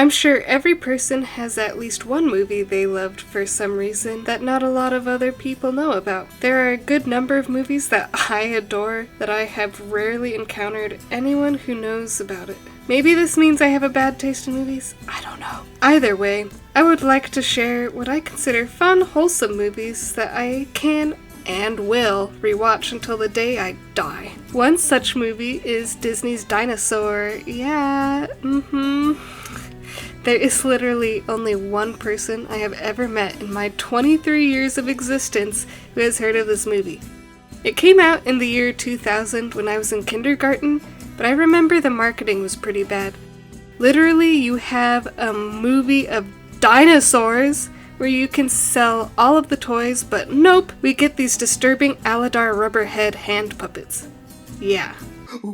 I'm sure every person has at least one movie they loved for some reason that not a lot of other people know about. There are a good number of movies that I adore that I have rarely encountered anyone who knows about it. Maybe this means I have a bad taste in movies? I don't know. Either way, I would like to share what I consider fun, wholesome movies that I can and will rewatch until the day I die. One such movie is Disney's Dinosaur. Yeah, There is literally only one person I have ever met in my 23 years of existence who has heard of this movie. It came out in the year 2000 when I was in kindergarten, but I remember the marketing was pretty bad. Literally, you have a movie of dinosaurs where you can sell all of the toys, but nope, we get these disturbing Aladar rubber head hand puppets. Yeah. No.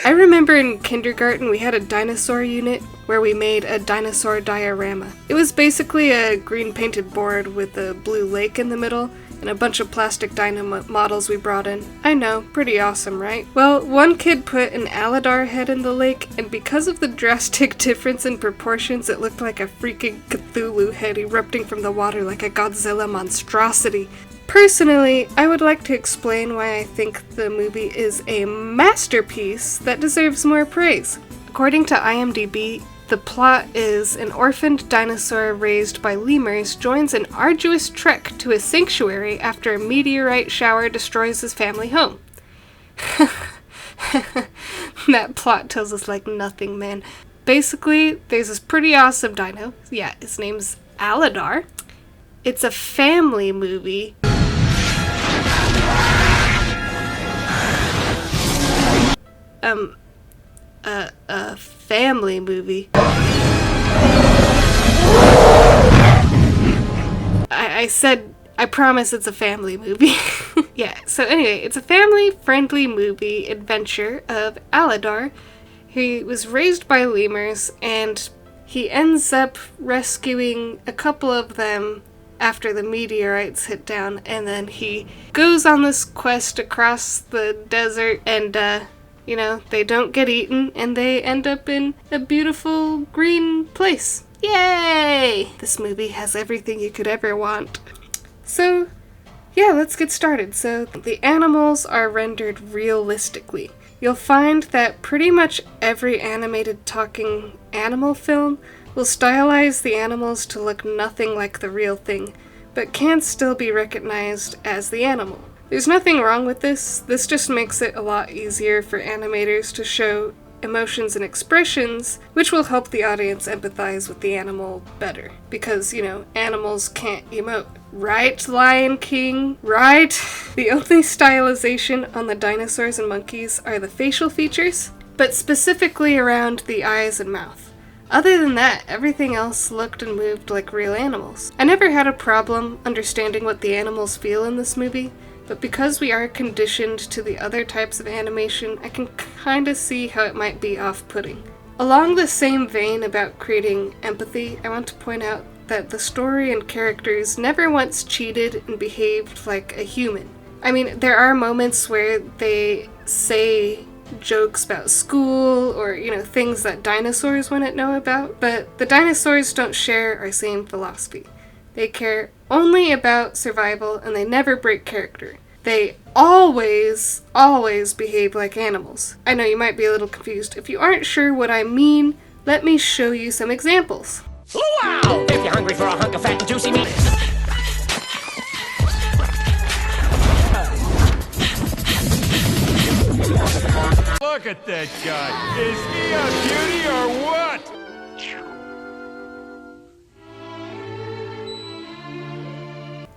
I remember in kindergarten we had a dinosaur unit where we made a dinosaur diorama. It was basically a green painted board with a blue lake in the middle and a bunch of plastic dino models we brought in. I know, pretty awesome, right? Well, one kid put an Aladar head in the lake, and because of the drastic difference in proportions, it looked like a freaking Cthulhu head erupting from the water like a Godzilla monstrosity. Personally, I would like to explain why I think the movie is a masterpiece that deserves more praise. According to IMDb, the plot is an orphaned dinosaur raised by lemurs joins an arduous trek to a sanctuary after a meteorite shower destroys his family home. That plot tells us like nothing, man. Basically, there's this pretty awesome dino. Yeah, his name's Aladar. It's a family movie. A family movie. I said, I promise it's a family movie. Yeah, so anyway, it's a family-friendly movie adventure of Aladar. He was raised by lemurs, and he ends up rescuing a couple of them after the meteorites hit down, and then he goes on this quest across the desert, and they don't get eaten, and they end up in a beautiful green place. Yay! This movie has everything you could ever want. So, yeah, let's get started. So, the animals are rendered realistically. You'll find that pretty much every animated talking animal film will stylize the animals to look nothing like the real thing, but can still be recognized as the animal. There's nothing wrong with this. This just makes it a lot easier for animators to show emotions and expressions, which will help the audience empathize with the animal better. Because, animals can't emote. Right, Lion King? Right? The only stylization on the dinosaurs and monkeys are the facial features, but specifically around the eyes and mouth. Other than that, everything else looked and moved like real animals. I never had a problem understanding what the animals feel in this movie, but because we are conditioned to the other types of animation, I can kinda see how it might be off-putting. Along the same vein about creating empathy, I want to point out that the story and characters never once cheated and behaved like a human. I mean, there are moments where they say jokes about school or, things that dinosaurs wouldn't know about, but the dinosaurs don't share our same philosophy. They care only about survival, and they never break character. They always behave like animals. I know you might be a little confused. If you aren't sure what I mean, let me show you some examples. Wow! If you're hungry for a hunk of fat and juicy meat. Look at that guy. Is he a beauty or what?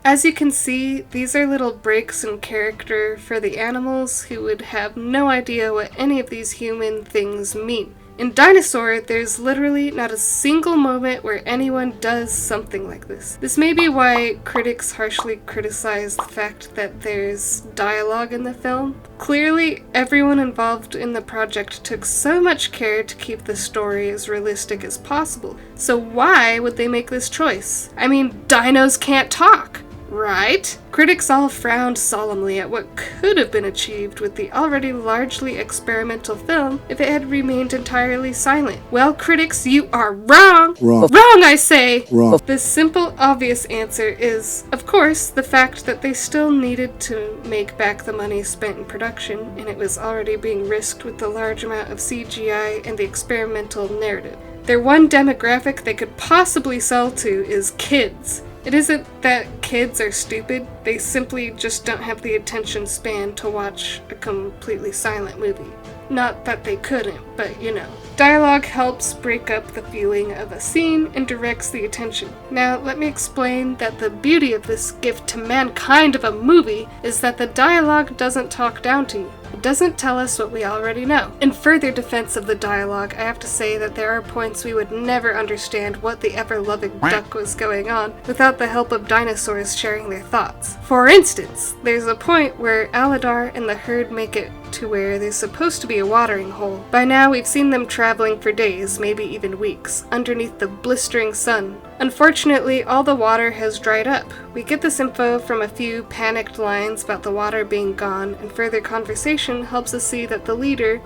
As you can see, these are little breaks in character for the animals who would have no idea what any of these human things mean. In Dinosaur, there's literally not a single moment where anyone does something like this. This may be why critics harshly criticize the fact that there's dialogue in the film. Clearly, everyone involved in the project took so much care to keep the story as realistic as possible. So why would they make this choice? I mean, dinos can't talk! right? Critics all frowned solemnly at what could have been achieved with the already largely experimental film if it had remained entirely silent. Well, critics, you are wrong! Wrong, I say! Wrong. The simple, obvious answer is, of course, the fact that they still needed to make back the money spent in production, and it was already being risked with the large amount of CGI and the experimental narrative. Their one demographic they could possibly sell to is kids. It isn't that kids are stupid, they simply just don't have the attention span to watch a completely silent movie. Not that they couldn't, but you know. Dialogue helps break up the feeling of a scene and directs the attention. Now, let me explain that the beauty of this gift to mankind of a movie is that the dialogue doesn't talk down to you. It doesn't tell us what we already know. In further defense of the dialogue, I have to say that there are points we would never understand what the ever-loving duck was going on without the help of dinosaurs sharing their thoughts. For instance, there's a point where Aladar and the herd make it to where there's supposed to be a watering hole. By now, we've seen them traveling for days, maybe even weeks, underneath the blistering sun. Unfortunately, all the water has dried up. We get this info from a few panicked lines about the water being gone, and further conversation helps us see that the leader,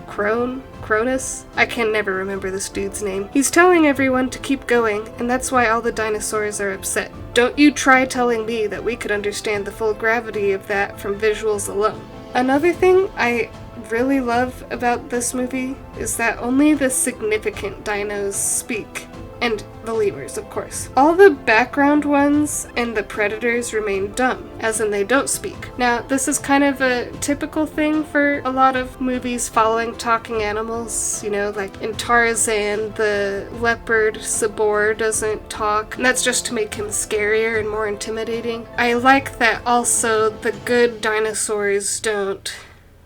Cronus? I can never remember this dude's name. He's telling everyone to keep going, and that's why all the dinosaurs are upset. Don't you try telling me that we could understand the full gravity of that from visuals alone. Another thing I really love about this movie is that only the significant dinos speak. And the lemurs, of course. All the background ones and the predators remain dumb, as in they don't speak. Now, this is kind of a typical thing for a lot of movies following talking animals. You know, like in Tarzan, the leopard Sabor doesn't talk, and that's just to make him scarier and more intimidating. I like that also the good dinosaurs don't...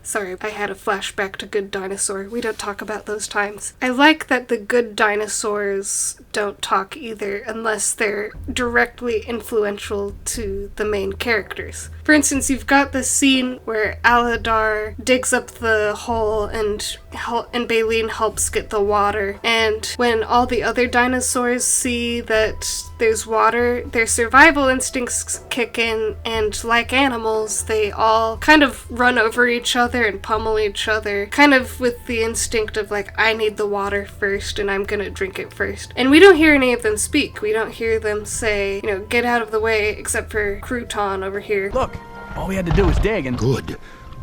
Sorry, I had a flashback to Good Dinosaur. We don't talk about those times. I like that the good dinosaurs don't talk either unless they're directly influential to the main characters. For instance, you've got this scene where Aladar digs up the hole and Baleen helps get the water, and when all the other dinosaurs see that there's water, their survival instincts kick in, and like animals, they all kind of run over each other and pummel each other, kind of with the instinct of like, I need the water first and I'm gonna drink it first. And we don't hear any of them speak. We don't hear them say, you know, get out of the way, except for Crouton over here. Look, all we had to do was dig and... Good.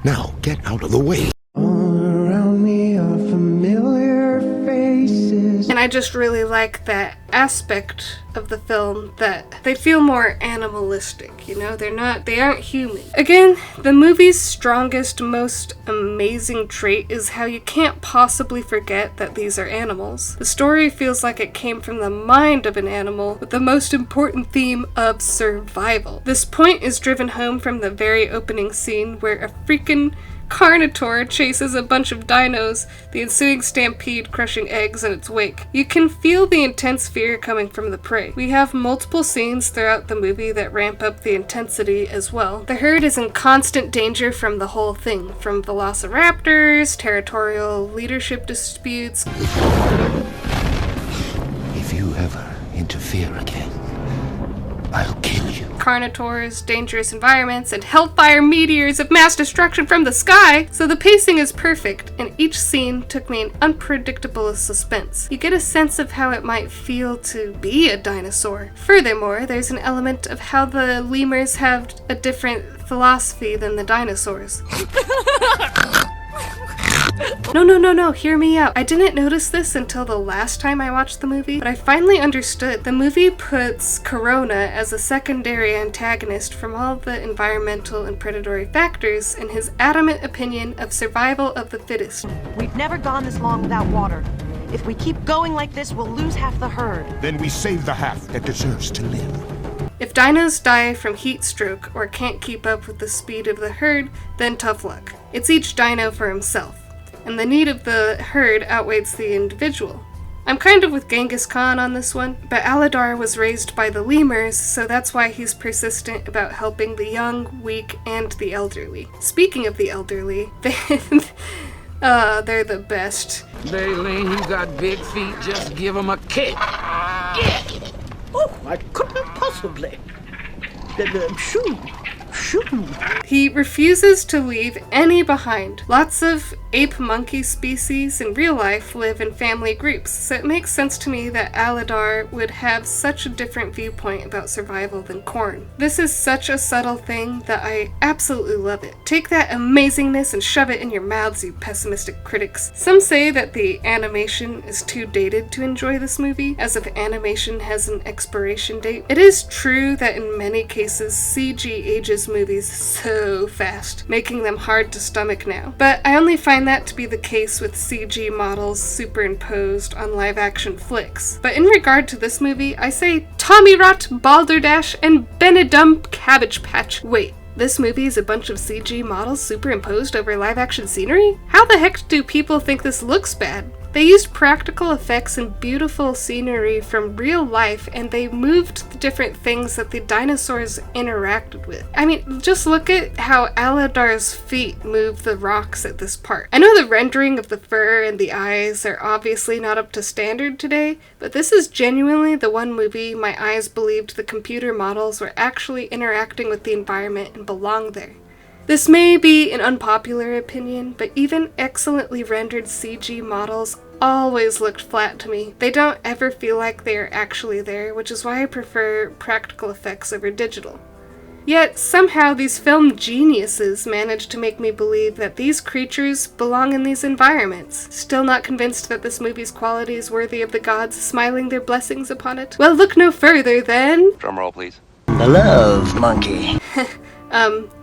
Now get out of the way. All around me are familiar faces. And I just really like that aspect of the film, that they feel more animalistic, you know? They aren't human. Again, the movie's strongest, most amazing trait is how you can't possibly forget that these are animals. The story feels like it came from the mind of an animal with the most important theme of survival. This point is driven home from the very opening scene where a freaking Carnotaur chases a bunch of dinos, the ensuing stampede crushing eggs in its wake. You can feel the intense fear coming from the prey. We have multiple scenes throughout the movie that ramp up the intensity as well. The herd is in constant danger from the whole thing, from velociraptors, territorial leadership disputes. If you ever interfere again, I'll kill you. Carnotaurs, dangerous environments, and hellfire meteors of mass destruction from the sky, so the pacing is perfect, and each scene took me in unpredictable suspense. You get a sense of how it might feel to be a dinosaur. Furthermore, there's an element of how the lemurs have a different philosophy than the dinosaurs. No, hear me out. I didn't notice this until the last time I watched the movie, but I finally understood. The movie puts Corona as a secondary antagonist from all the environmental and predatory factors in his adamant opinion of survival of the fittest. We've never gone this long without water. If we keep going like this, we'll lose half the herd. Then we save the half that deserves to live. If dinos die from heat stroke or can't keep up with the speed of the herd, then tough luck. It's each dino for himself, and the need of the herd outweighs the individual. I'm kind of with Genghis Khan on this one, but Aladar was raised by the lemurs, so that's why he's persistent about helping the young, weak, and the elderly. Speaking of the elderly, they're the best. Baleen, you got big feet, just give them a kick. Oh, I couldn't possibly. Shoo! Shoo! He refuses to leave any behind. Lots of ape monkey species in real life live in family groups, so it makes sense to me that Aladar would have such a different viewpoint about survival than Korn. This is such a subtle thing that I absolutely love it. Take that amazingness and shove it in your mouths, you pessimistic critics. Some say that the animation is too dated to enjoy this movie, as if animation has an expiration date. It is true that in many cases CG ages movies so fast, making them hard to stomach now. But I only find that to be the case with CG models superimposed on live-action flicks. But in regard to this movie, I say Tommy Rot, Balderdash, and Benedump Cabbage Patch. Wait, this movie is a bunch of CG models superimposed over live-action scenery? How the heck do people think this looks bad? They used practical effects and beautiful scenery from real life, and they moved the different things that the dinosaurs interacted with. I mean, just look at how Aladar's feet move the rocks at this part. I know the rendering of the fur and the eyes are obviously not up to standard today, but this is genuinely the one movie my eyes believed the computer models were actually interacting with the environment and belonged there. This may be an unpopular opinion, but even excellently rendered CG models always looked flat to me. They don't ever feel like they are actually there, which is why I prefer practical effects over digital. Yet, somehow these film geniuses managed to make me believe that these creatures belong in these environments. Still not convinced that this movie's quality is worthy of the gods smiling their blessings upon it? Well, look no further than... Drumroll, please. The love monkey.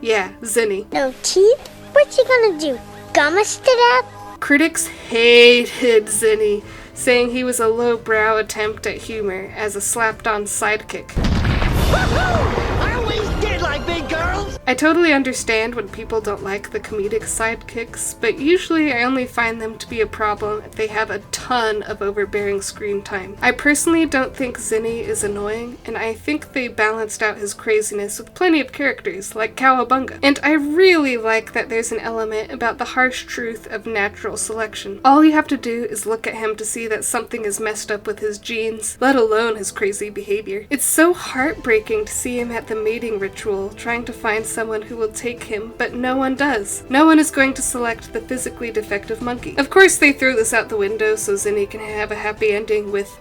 Yeah, Zinni. No teeth? What's he gonna do? Gum us to death? Critics hated Zinni, saying he was a lowbrow attempt at humor as a slapped-on sidekick. I always did like big girls! I totally understand when people don't like the comedic sidekicks, but usually I only find them to be a problem if they have a ton of overbearing screen time. I personally don't think Zinni is annoying, and I think they balanced out his craziness with plenty of characters, like Cowabunga. And I really like that there's an element about the harsh truth of natural selection. All you have to do is look at him to see that something is messed up with his genes, let alone his crazy behavior. It's so heartbreaking to see him at the mating ritual, trying to find someone who will take him, but no one does. No one is going to select the physically defective monkey. Of course, they throw this out the window so Zinni can have a happy ending with,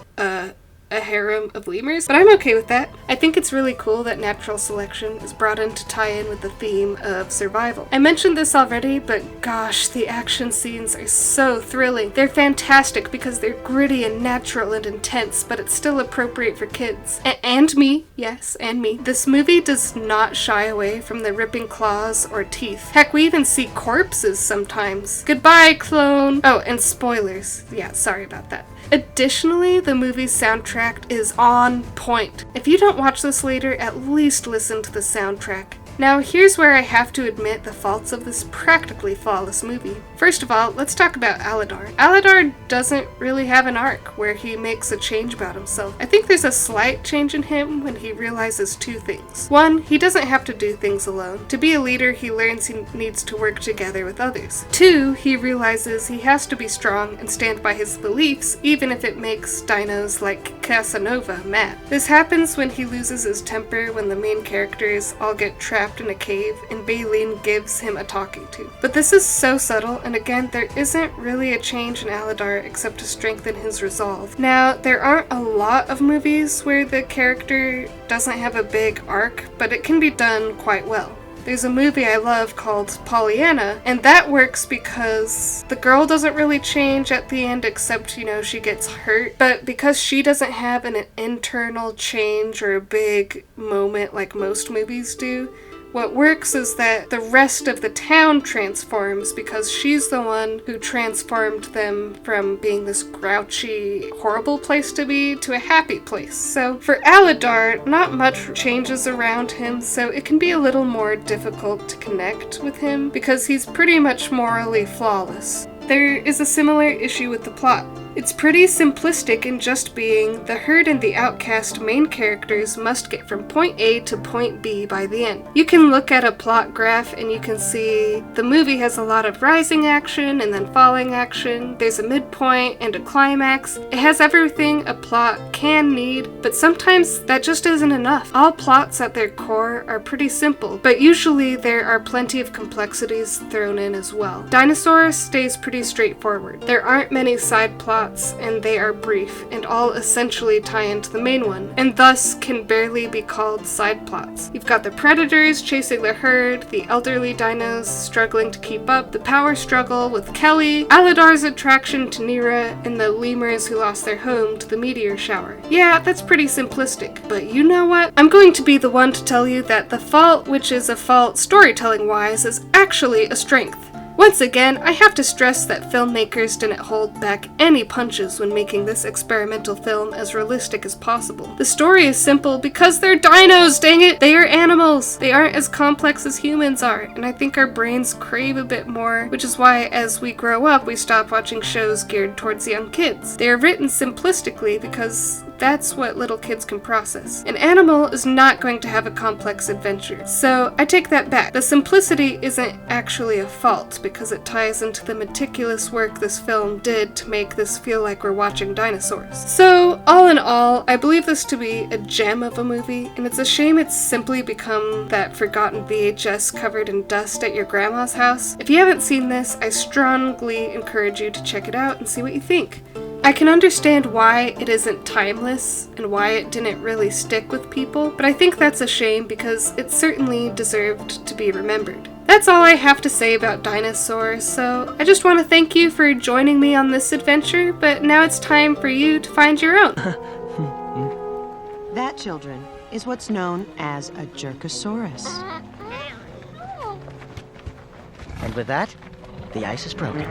a harem of lemurs, but I'm okay with that. I think it's really cool that natural selection is brought in to tie in with the theme of survival. I mentioned this already, but gosh, the action scenes are so thrilling. They're fantastic because they're gritty and natural and intense, but it's still appropriate for kids. And me, yes, and me. This movie does not shy away from the ripping claws or teeth. Heck, we even see corpses sometimes. Goodbye, clone! Oh, and spoilers. Yeah, sorry about that. Additionally, the movie's soundtrack is on point. If you don't watch this later, at least listen to the soundtrack. Now, here's where I have to admit the faults of this practically flawless movie. First of all, let's talk about Aladar. Aladar doesn't really have an arc where he makes a change about himself. I think there's a slight change in him when he realizes two things. One, he doesn't have to do things alone. To be a leader, he learns he needs to work together with others. Two, he realizes he has to be strong and stand by his beliefs, even if it makes dinos like Casanova mad. This happens when he loses his temper when the main characters all get trapped in a cave and Baleen gives him a talking to. But this is so subtle, and again, there isn't really a change in Aladar except to strengthen his resolve. Now, there aren't a lot of movies where the character doesn't have a big arc, but it can be done quite well. There's a movie I love called Pollyanna, and that works because the girl doesn't really change at the end except, she gets hurt. But because she doesn't have an internal change or a big moment like most movies do, what works is that the rest of the town transforms because she's the one who transformed them from being this grouchy, horrible place to be to a happy place. So for Aladar, not much changes around him, so it can be a little more difficult to connect with him because he's pretty much morally flawless. There is a similar issue with the plot. It's pretty simplistic in just being the herd and the outcast main characters must get from point A to point B by the end. You can look at a plot graph and you can see the movie has a lot of rising action and then falling action. There's a midpoint and a climax. It has everything a plot can need, but sometimes that just isn't enough. All plots at their core are pretty simple, but usually there are plenty of complexities thrown in as well. Dinosaur stays pretty straightforward. There aren't many side plots, and they are brief, and all essentially tie into the main one, and thus can barely be called side plots. You've got the predators chasing the herd, the elderly dinos struggling to keep up, the power struggle with Kelly, Aladar's attraction to Nira, and the lemurs who lost their home to the meteor shower. Yeah, that's pretty simplistic, but you know what? I'm going to be the one to tell you that the fault, which is a fault storytelling-wise, is actually a strength. Once again, I have to stress that filmmakers didn't hold back any punches when making this experimental film as realistic as possible. The story is simple because they're dinos, dang it! They are animals! They aren't as complex as humans are, and I think our brains crave a bit more, which is why as we grow up we stop watching shows geared towards young kids. They are written simplistically because that's what little kids can process. An animal is not going to have a complex adventure. So I take that back. The simplicity isn't actually a fault because it ties into the meticulous work this film did to make this feel like we're watching dinosaurs. So all in all, I believe this to be a gem of a movie, and it's a shame it's simply become that forgotten VHS covered in dust at your grandma's house. If you haven't seen this, I strongly encourage you to check it out and see what you think. I can understand why it isn't timeless and why it didn't really stick with people, but I think that's a shame because it certainly deserved to be remembered. That's all I have to say about Dinosaur, so I just want to thank you for joining me on this adventure, but now it's time for you to find your own. That, children, is what's known as a Jerkosaurus. And with that, the ice is broken.